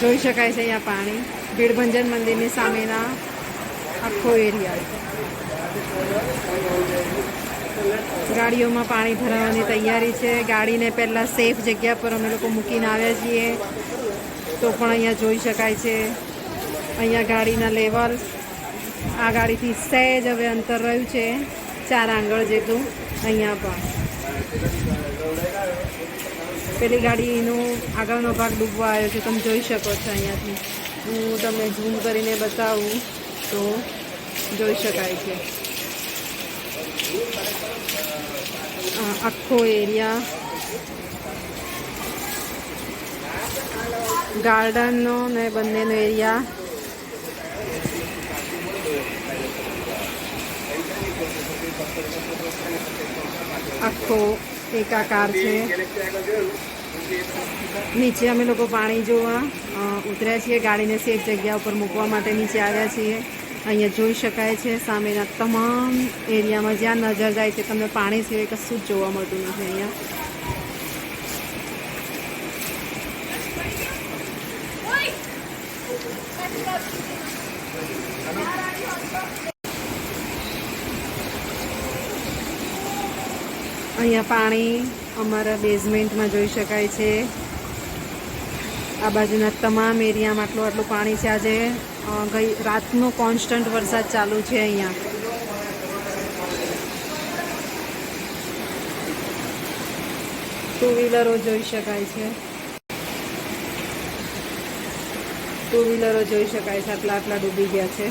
જોઈ શકાય છે અહીંયા પાણી ભીડભંજન મંદિરની સામેના આખો એરિયા. ગાડીઓમાં પાણી ભરાવાની તૈયારી છે. ગાડીને પહેલાં સેફ જગ્યા પર અમે લોકો મૂકીને આવ્યા છીએ, તો પણ અહીંયા જોઈ શકાય છે. અહીંયા ગાડીના લેવલ આ ગાડીથી સહેજ હવે અંતર રહ્યું છે, 4 આંગળ જેટલું. અહીંયા પણ પેલી ગાડીનો આગળનો ભાગ ડૂબવા આવ્યો છે, તમે જોઈ શકો છો. અહીંયાથી હું તમને ઝૂમ કરીને બતાવું તો જોઈ શકાય છે આખો એરિયા. ગાર્ડનનો ને બંનેનો એરિયા આખો એકાકાર છે. નીચે અમે લોકો પાણી જોવા ઉતર્યા છીએ. ગાડીને સેફ જગ્યા ઉપર મૂકવા માટે નીચે આવ્યા છીએ. અહીંયા જોઈ શકાય છે સામેના તમામ એરિયામાં જ્યાં નજર જાય છે તમને પાણી સિવાય કશું જ જોવા મળતું નથી. અહીંયા અહીંયા પાણી અમારા બેઝમેન્ટમાં જોઈ શકાય છે. આ બાજુના તમામ એરિયામાં આટલું પાણી છે. આજે ગઈ રાતનો કોન્સ્ટન્ટ વરસાદ ચાલુ છે. અહીંયા ટુ વ્હીલરો જોઈ શકાય છે. ટુ વ્હીલરો જોઈ શકાય છે. આટલા ડૂબી ગયા છે.